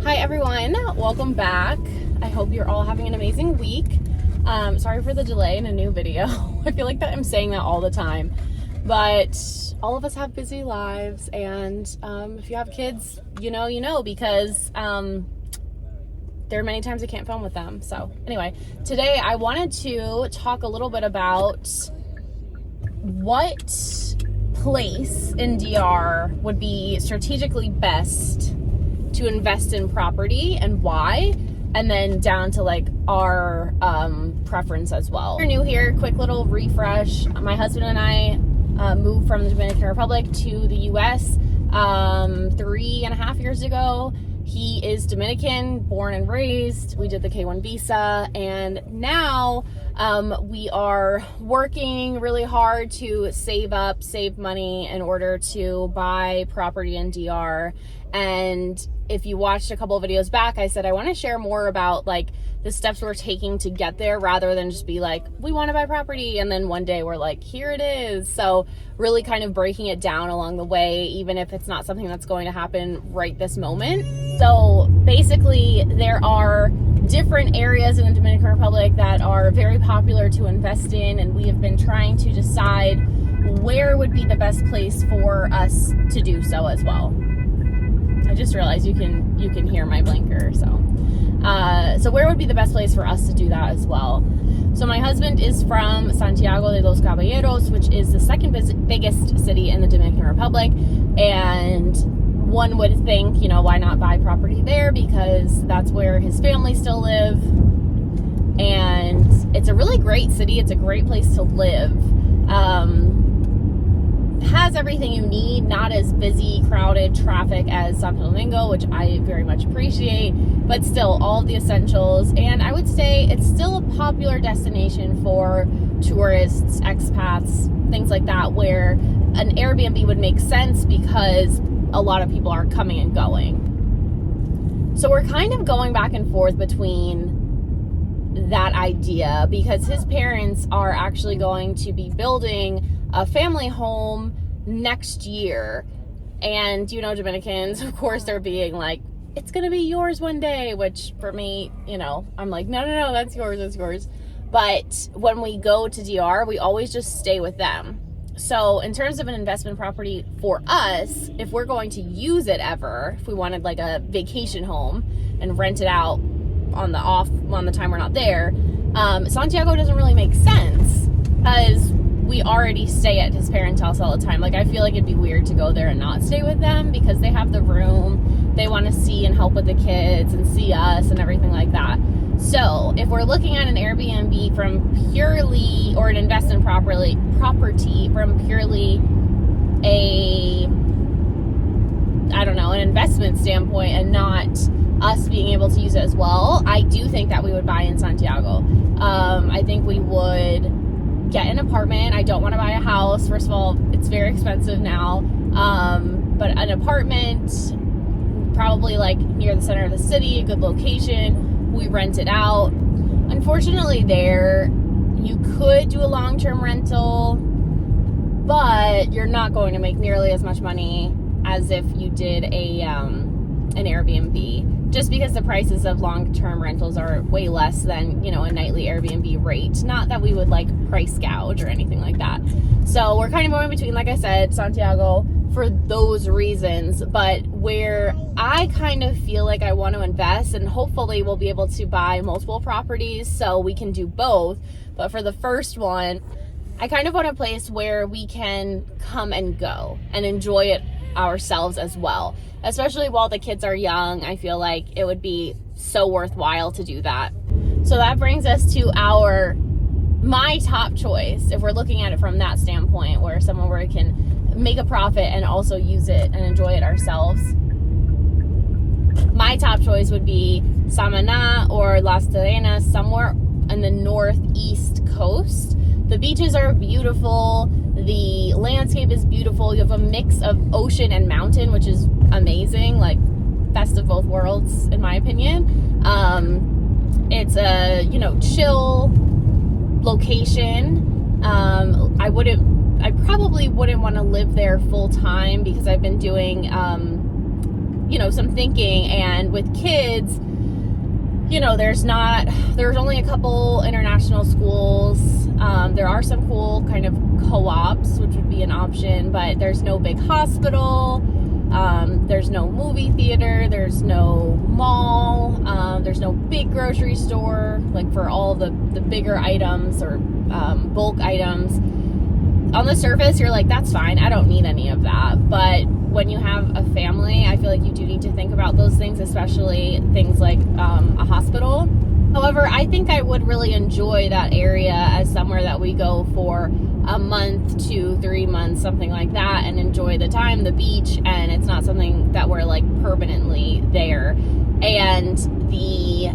Hi everyone, welcome back. I hope you're all having an amazing week. Sorry for the delay in a new video. I feel like that I'm saying that all the time, but all of us have busy lives, and if you have kids, you know, because there are many times I can't film with them. So anyway, today I wanted to talk a little bit about what place in DR would be strategically best to invest in property and why, and then down to like our preference as well. If you're new here, quick little refresh. My husband and I moved from the Dominican Republic to the US 3.5 years ago. He is Dominican, born and raised. We did the K-1 visa, and now we are working really hard to save money in order to buy property in DR. And if you watched a couple of videos back, I said I want to share more about like the steps we're taking to get there, rather than just be like, we want to buy property and then one day we're like, here it is. So really kind of breaking it down along the way, even if it's not something that's going to happen right this moment. So basically there are different areas in the Dominican Republic that are very popular to invest in, and we have been trying to decide where would be the best place for us to do so as well. I just realized you can hear my blinker, so where would be the best place for us to do that as well? So my husband is from Santiago de los Caballeros, which is the second biggest city in the Dominican Republic, and one would think, why not buy property there, because that's where his family still live, and it's a really great city. It's a great place to live. Has everything you need, not as busy, crowded, traffic as Santo Domingo, which I very much appreciate, but still all of the essentials. And I would say it's still a popular destination for tourists, expats, things like that, where an Airbnb would make sense because a lot of people are coming and going. So we're kind of going back and forth between that idea, because his parents are actually going to be building a family home next year. And Dominicans, of course, they're being like, it's gonna be yours one day, which for me, I'm like, no, that's yours. But when we go to DR, we always just stay with them. So in terms of an investment property for us, if we're going to use it ever, if we wanted like a vacation home and rent it out on the time we're not there, Santiago doesn't really make sense, because we already stay at his parents' house all the time. Like, I feel like it'd be weird to go there and not stay with them, because they have the room, they want to see and help with the kids and see us and everything like that. So if we're looking at an Airbnb from purely, or an investment property from purely an investment standpoint, and not us being able to use it as well, I do think that we would buy in Santiago. I think we would get an apartment. I don't want to buy a house. First of all, it's very expensive now. But an apartment, probably like near the center of the city, a good location. We rent it out. Unfortunately, there you could do a long-term rental, but you're not going to make nearly as much money as if you did an Airbnb, just because the prices of long-term rentals are way less than, a nightly Airbnb rate. Not that we would like price gouge or anything like that. So we're kind of going between, like I said, Santiago for those reasons. But where I kind of feel like I want to invest, and hopefully we'll be able to buy multiple properties so we can do both. But for the first one, I kind of want a place where we can come and go and enjoy it ourselves as well. Especially while the kids are young, I feel like it would be so worthwhile to do that. So that brings us to my top choice, if we're looking at it from that standpoint, where somewhere where we can make a profit and also use it and enjoy it ourselves. My top choice would be Samana or Las Terrenas, somewhere on the northeast coast. The beaches are beautiful. The landscape is beautiful. You have a mix of ocean and mountain, which is amazing. Like, best of both worlds, in my opinion. It's a, chill location. I probably wouldn't want to live there full time, because I've been doing some thinking. And with kids, there's only a couple international schools. There are some cool kind of co-ops, which would be an option, but there's no big hospital. There's no movie theater. There's no mall. There's no big grocery store, like for all the bigger items or bulk items. On the surface, you're like, that's fine. I don't need any of that. But when you have a family, I feel like you do need to think about those things, especially things like a hospital. However, I think I would really enjoy that area as somewhere that we go for a month to 3 months, something like that, and enjoy the time, the beach, and it's not something that we're like permanently there. And the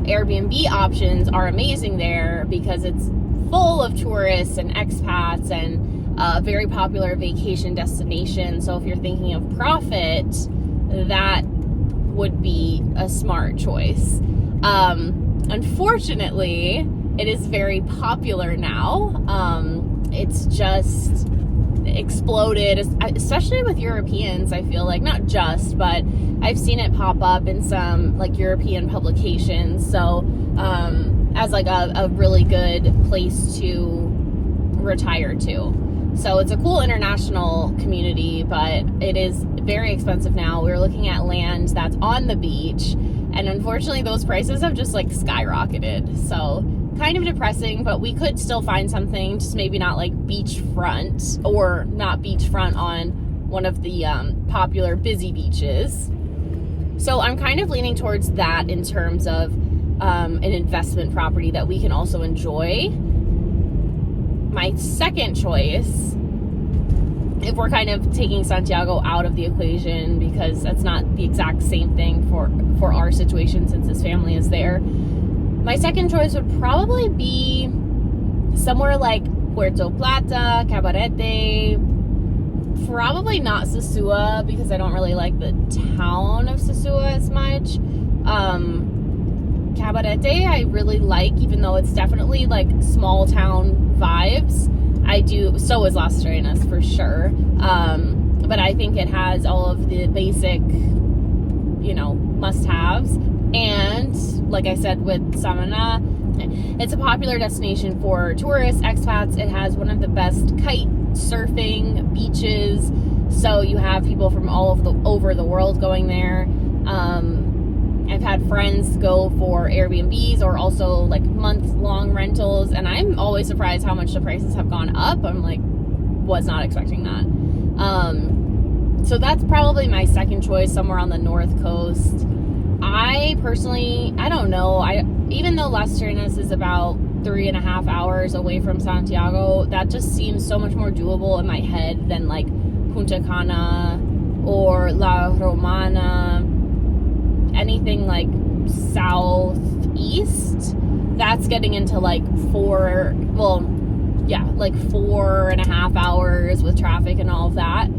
Airbnb options are amazing there because it's full of tourists and expats and a very popular vacation destination. So if you're thinking of profit, that would be a smart choice. Unfortunately, it is very popular now. It's just exploded, especially with Europeans. I feel like, not just, but I've seen it pop up in some like European publications. So as like a really good place to retire to. So it's a cool international community, but it is very expensive now. We're looking at land that's on the beach, and unfortunately those prices have just like skyrocketed. So kind of depressing, but we could still find something, just maybe not like beachfront, or not beachfront on one of the popular busy beaches. So I'm kind of leaning towards that in terms of an investment property that we can also enjoy. My second choice, if we're kind of taking Santiago out of the equation, because that's not the exact same thing for our situation since his family is there, my second choice would probably be somewhere like Puerto Plata, Cabarete, probably not Sosua, because I don't really like the town of Sosua as much. Cabarete I really like, even though it's definitely like small town vibes. So is Las Arenas for sure. But I think it has all of the basic, must-haves. And like I said, with Samana, it's a popular destination for tourists, expats. It has one of the best kite surfing beaches. So you have people from all over the world going there. I've had friends go for Airbnbs or also like month-long rentals, and I'm always surprised how much the prices have gone up. I'm like, was not expecting that. So that's probably my second choice, somewhere on the north coast. I personally, I don't know. Even though Las Arenas is about 3.5 hours away from Santiago, that just seems so much more doable in my head than like Punta Cana or La Romana. Anything like southeast, that's getting into like 4.5 hours with traffic and all of that.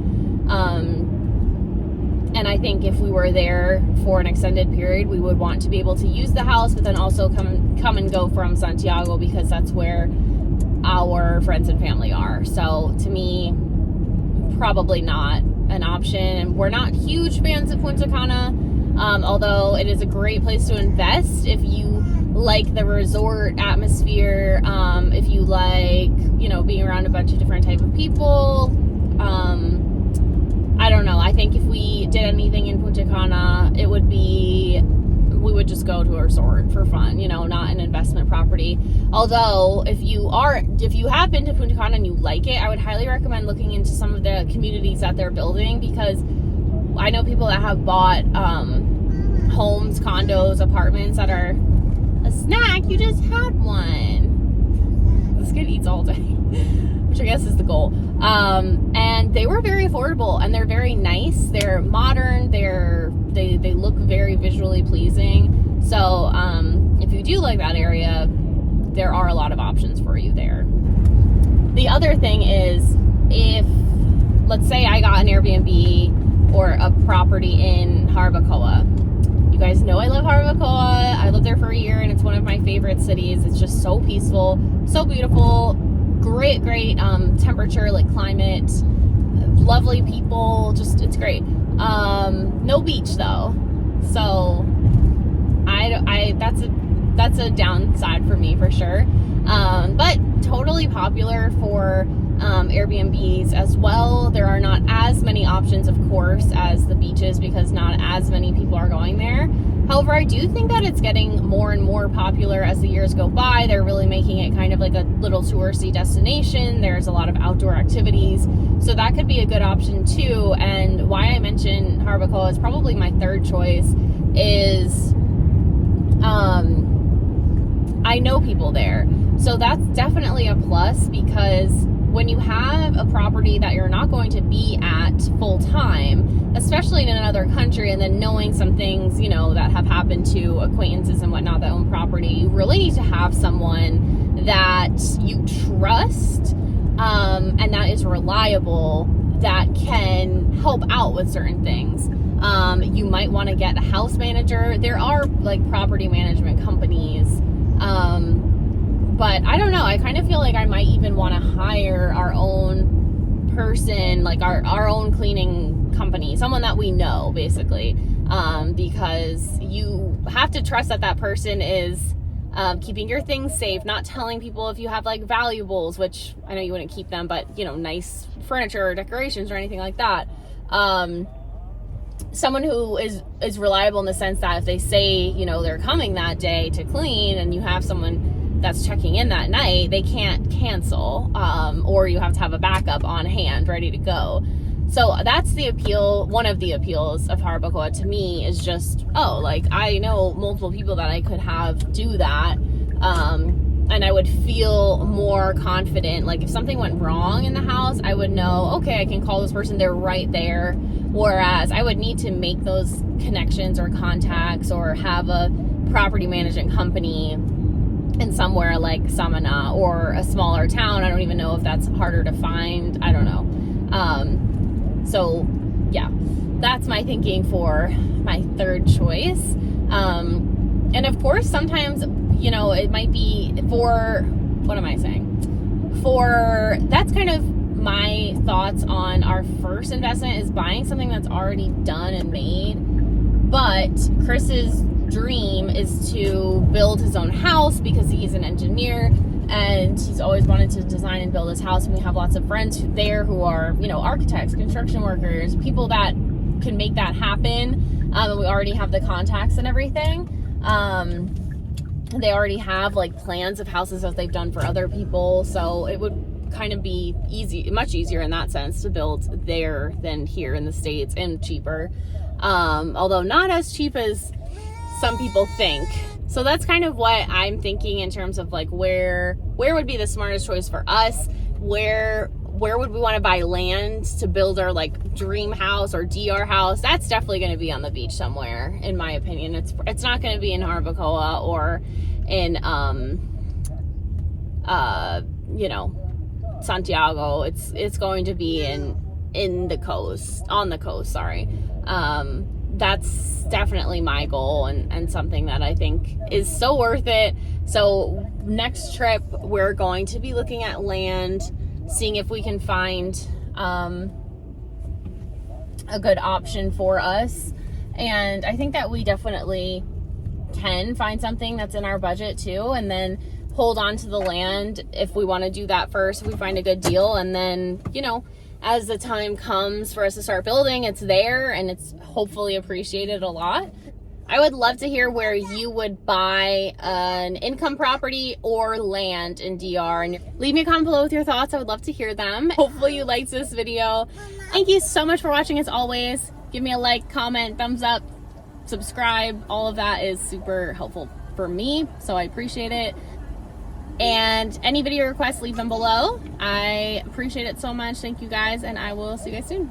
And I think if we were there for an extended period, we would want to be able to use the house, but then also come and go from Santiago, because that's where our friends and family are. So to me, probably not an option. And we're not huge fans of Punta Cana. Although it is a great place to invest if you like the resort atmosphere, if you like, being around a bunch of different type of people. I don't know. I think if we did anything in Punta Cana, we would just go to a resort for fun, not an investment property. Although if you have been to Punta Cana and you like it, I would highly recommend looking into some of the communities that they're building, because I know people that have bought homes, condos, apartments that are a snack. You just had one. This kid eats all day, which I guess is the goal. And they were very affordable, and they're very nice. They're modern. They look very visually pleasing. So if you do like that area, there are a lot of options for you there. The other thing is, if let's say I got an Airbnb or a property in Jarabacoa. You guys know I love Jarabacoa. I lived there for a year, and it's one of my favorite cities. It's just so peaceful, so beautiful, great temperature, like climate, lovely people, just it's great. No beach though. So that's a downside for me for sure. But totally popular for Airbnbs as well. There are not as many options, of course, as the beaches because not as many people are going there. However, I do think that it's getting more and more popular as the years go by. They're really making it kind of like a little touristy destination. There's a lot of outdoor activities. So that could be a good option too. And why I mentioned Jarabacoa is probably my third choice is I know people there. So that's definitely a plus because when you have a property that you're not going to be at full time, especially in another country, and then knowing some things, you know, that have happened to acquaintances and whatnot that own property, you really need to have someone that you trust and that is reliable, that can help out with certain things. You might want to get a house manager. There are like property management companies, but I don't know. I kind of feel like I might even want to hire our own person, like our own cleaning company, someone that we know basically, because you have to trust that that person is keeping your things safe, not telling people if you have like valuables, which I know you wouldn't keep them, but you know, nice furniture or decorations or anything like that. Someone who is reliable in the sense that if they say, you know, they're coming that day to clean and you have someone that's checking in that night, they can't cancel, or you have to have a backup on hand ready to go. So that's the appeal. One of the appeals of Jarabacoa to me is just, oh, like I know multiple people that I could have do that. And I would feel more confident. Like if something went wrong in the house, I would know, okay, I can call this person. They're right there. Whereas I would need to make those connections or contacts or have a property management company in somewhere like Samana or a smaller town. I don't even know if that's harder to find. I don't know. So yeah, that's my thinking for my third choice. And of course, sometimes, you know, it might be that's kind of my thoughts on our first investment is buying something that's already done and made. But Chris's dream is to build his own house because he's an engineer and he's always wanted to design and build his house. And we have lots of friends there who are, you know, architects, construction workers, people that can make that happen. And we already have the contacts and everything. They already have like plans of houses that they've done for other people. So it would kind of be much easier in that sense to build there than here in the States, and cheaper. Although not as cheap as some people think. So that's kind of what I'm thinking in terms of like where would be the smartest choice for us? Where would we want to buy land to build our like dream house or DR house? That's definitely going to be on the beach somewhere, in my opinion. It's not going to be in Jarabacoa or in you know, Santiago. It's going to be on the coast, sorry. That's definitely my goal and something that I think is so worth it. So next trip, we're going to be looking at land, seeing if we can find a good option for us. And I think that we definitely can find something that's in our budget too, and then hold on to the land if we want to do that first, if we find a good deal. And then, you know, as the time comes for us to start building, it's there and it's hopefully appreciated a lot. I would love to hear where you would buy an income property or land in DR, and leave me a comment below with your thoughts. I would love to hear them. Hopefully you liked this video. Thank you so much for watching as always. Give me a like, comment, thumbs up, subscribe. All of that is super helpful for me, so I appreciate it. And any video requests, leave them below. I appreciate it so much. Thank you guys, and I will see you guys soon.